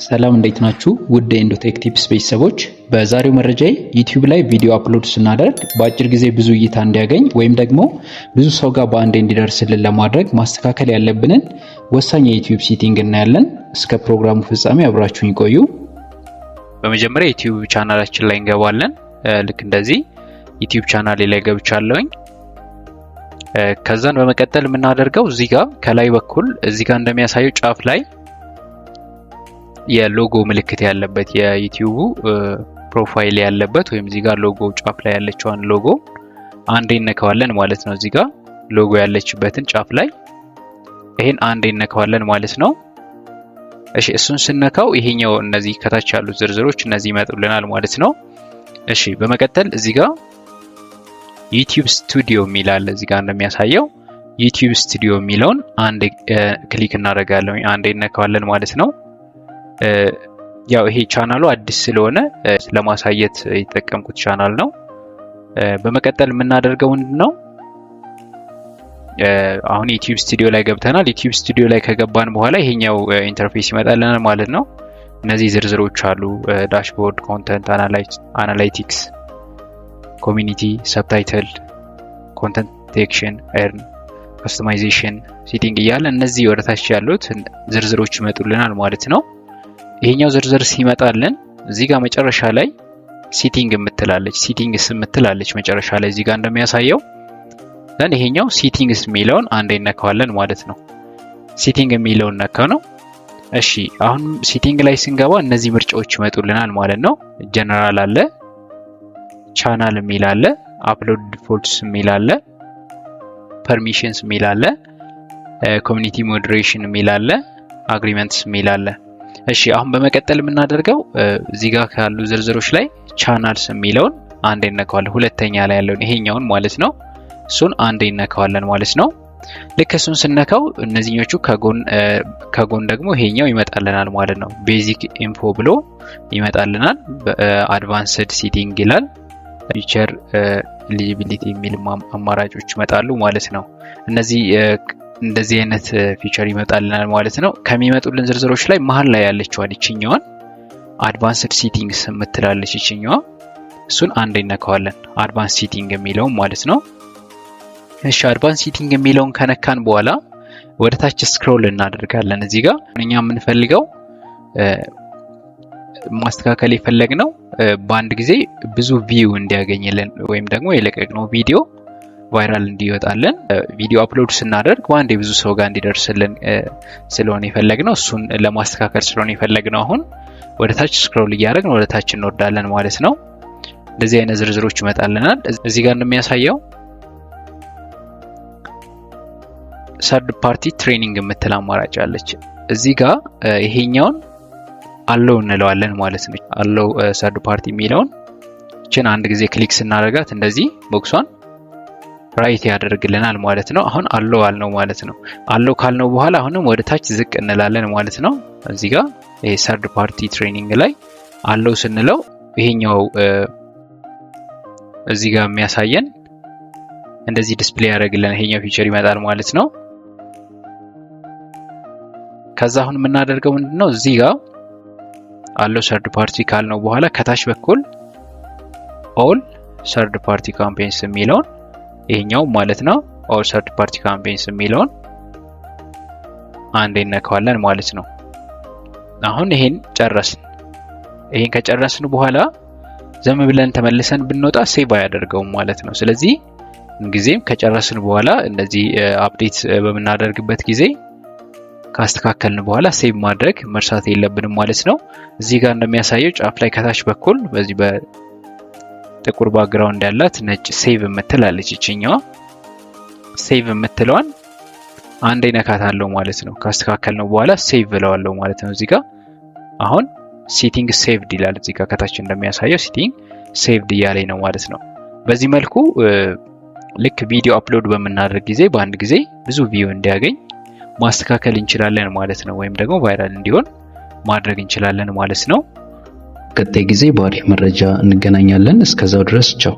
ሰላም እንዴት ናችሁ? ውድ የኢንዶቴክ ቲፕስ ቤተሰቦች፣ በዛሬው መረጃዬ ዩቲዩብ ላይ ቪዲዮ አፕሎድ ስናደርግ በአጭር ጊዜ ብዙ እይታ እንዲያገኝ ወይም ደግሞ ብዙ ሰው ጋር በአንዴ እንዲደርስልን ለማድረግ ማስተካከል ያለብንን ወሳኝ የዩቲዩብ ሴቲንግ እናያለን። እስከ ፕሮግራሙ ፍጻሜ አብራችሁኝ ቆዩ። በመጀመሪያ ዩቲዩብ ቻናላችን ላይ እንገባለን። ልክ እንደዚህ ዩቲዩብ ቻናሌ ላይ ገብቻለሁኝ። ከዛን በመቀጠል የምናደርገው እዚህ ጋር ከላይ በኩል እዚህ ጋር እንደሚያሳየው ጫፍ ላይ የሎጎ ምልክት ያለበት የዩቲዩብ ፕሮፋይል ያለበት ወይም እዚህ ጋር ሎጎ ጫፍ ላይ ያለችውን ሎጎ አንዴ እንነካዋለን ማለት ነው። እዚህ ጋር ሎጎ ያለችበትን ጫፍ ላይ ይሄን አንዴ እንነካዋለን ማለት ነው። እሺ፣ እሱን ስነካው ይሄኛው እነዚህ ከታች ያሉት ዝርዝሮች እነዚህ ይመጡልናል ማለት ነው። እሺ፣ በመቀጠል እዚህ ጋር ዩቲዩብ ስቱዲዮ የሚል አለ። እዚህ ጋር እንደሚያሳየው ዩቲዩብ ስቱዲዮ የሚለውን አንዴ ክሊክ እናደርጋለን፣ አንዴ እንነካዋለን ማለት ነው። ያው ይሄ ቻናሉ አዲስ ስለሆነ ለማሳየት የተጠቀምኩት ቻናል ነው። በመቀጠል የምናደርገው ምንድነው? አሁን ዩቲዩብ ስቱዲዮ ላይ ገብተናል። ዩቲዩብ ስቱዲዮ ላይ ከገባን በኋላ ይሄኛው ኢንተርፌስ ይመጣልናል ማለት ነው። እነዚህ ዝርዝሮች አሉ። ዳሽቦርድ፣ ኮንተንት አናላይቲክስ፣ ኮሚኒቲ፣ ሰብታይትል፣ ኮንተንት ዲቴክሽን፣ ኤርን፣ ካስተማይዜሽን፣ ሴቲንግ እያለ እነዚህ ወደታች ያሉት ዝርዝሮች ይመጡልናል ማለት ነው። ይሄኛው ዝርዝር ሲመጣልን እዚህ ጋር መጨረሻ ላይ ሴቲንግ የምትላለች መጨረሻ ላይ እዚህ ጋር እንደሚያሳየው ዘን ይሄኛው ሴቲንግስ የሚለውን አንዴ እነካዋለን ማለት ነው። ሴቲንግ የሚለውን ነካው ነው። እሺ፣ አሁን ሴቲንግ ላይ ስንገባ እነዚህ ምርጫዎች ይመጡልናል ማለት ነው። ጀነራል አለ፣ ቻናል የሚል አለ፣ አፕሎድ ዲፎልትስ የሚል አለ፣ ፐርሚሽንስ የሚል አለ፣ ኮሚኒቲ ሞዴሬሽን የሚል አለ፣ አግሪመንትስ የሚል አለ። እሺ፣ አሁን በመቀጠል የምናደርገው እዚህ ጋር ካሉ ዝርዝሮች ላይ ቻናልስ የሚለውን አንዴ እነካዋለን። ሁለተኛ ላይ ያለውን ይሄኛውን ማለት ነው። እሱን አንዴ እነካዋለን ማለት ነው። ልክ እሱን ስነካው እነዚህኞቹ ከጎን ደግሞ ይሄኛው ይመጣልናል ማለት ነው። ቤዚክ ኢንፎ ብሎ ይመጣልናል። አድቫንስድ ሴቲንግ ይላል። ፊቸር ኤሊጂቢሊቲ የሚል አማራጮች ይመጣሉ ማለት ነው። እንደዚህ አይነት ፊቸር ይመጣልናል ማለት ነው። ከሚመጡልን ዝርዝሮች ላይ መሀል ላይ ያለችዋን ይችኛዋን አድቫንስድ ሴቲንግስ የምትላለች ይችኛዋ፣ እሱን አንዴ እነካዋለን። አድቫንስ ሴቲንግ የሚለውን ማለት ነው። እሺ፣ አድቫንስ ሴቲንግ የሚለውን ከነካን በኋላ ወደ ታች ስክሮል እናደርጋለን። እዚህ ጋር እኛ የምንፈልገው ማስተካከል የፈለግነው በአንድ ጊዜ ብዙ ቪው እንዲያገኝልን ወይም ደግሞ የለቀቅነው ቪዲዮ ቫይራል እንዲወጣልን ቪዲዮ አፕሎድ ስናደርግ በአንዴ ብዙ ሰው ጋር እንዲደርስልን ስለሆነ የፈለግነው እሱን ለማስተካከል ስለሆነ የፈለግነው አሁን ወደ ታች ስክሮል እያደረግን ወደ ታች እንወርዳለን ማለት ነው። እንደዚህ አይነት ዝርዝሮች ይመጣልናል። እዚህ ጋር እንደሚያሳየው ሰርድ ፓርቲ ትሬኒንግ የምትል አማራጭ አለች። እዚህ ጋር ይሄኛውን አለው እንለዋለን ማለት ነው። አለው ሰርድ ፓርቲ የሚለውን እችን አንድ ጊዜ ክሊክ ስናደርጋት እንደዚህ ቦክሷን ራይት ያደርግልናል ማለት ነው። አሁን አለው አልነው ማለት ነው። አለው ካልነው በኋላ አሁንም ወደ ታች ዝቅ እንላለን ማለት ነው። እዚህ ጋር ይሄ ሰርድ ፓርቲ ትሬኒንግ ላይ አለው ስንለው ይሄኛው እዚህ ጋር የሚያሳየን እንደዚህ ዲስፕሌይ ያደርግልን ይሄኛው ፊቸር ይመጣል ማለት ነው። ከዛ አሁን የምናደርገው ምንድነው? እዚህ ጋር አለው ሰርድ ፓርቲ ካልነው በኋላ ከታች በኩል ኦል ሰርድ ፓርቲ ካምፔንስ የሚለውን ይሄኛው ማለት ነው። ኦል ሰርድ ፓርቲ ካምፔንስ የሚለውን አንዴ እነካዋለን ማለት ነው። አሁን ይሄን ጨረስን። ይሄን ከጨረስን በኋላ ዘም ብለን ተመልሰን ብንወጣ ሴቭ አያደርገውም ማለት ነው። ስለዚህ እንግዲህ ከጨረስን በኋላ እንደዚህ አፕዴት በመናደርግበት ጊዜ ካስተካከልን በኋላ ሴቭ ማድረግ መርሳት የለብንም ማለት ነው። እዚህ ጋር እንደሚያሳየው ጫፍ ላይ ከታች በኩል በዚህ ጥቁር ባክግራውንድ ያላት ነጭ ሴቭ የምትላለች ይችኛዋ ሴቭ የምትለዋን አንዴ ነካታለሁ ማለት ነው። ካስተካከልነው በኋላ ሴቭ ብለዋለሁ ማለት ነው። እዚህ ጋር አሁን ሴቲንግ ሴቭድ ይላል። እዚህ ጋር ከታች እንደሚያሳየው ሴቲንግ ሴቭድ እያለኝ ነው ማለት ነው። በዚህ መልኩ ልክ ቪዲዮ አፕሎድ በምናደርግ ጊዜ በአንድ ጊዜ ብዙ ቪው እንዲያገኝ ማስተካከል እንችላለን ማለት ነው። ወይም ደግሞ ቫይራል እንዲሆን ማድረግ እንችላለን ማለት ነው። ቀጣይ ጊዜ በአሪፍ መረጃ እንገናኛለን። እስከዛው ድረስ ቻው።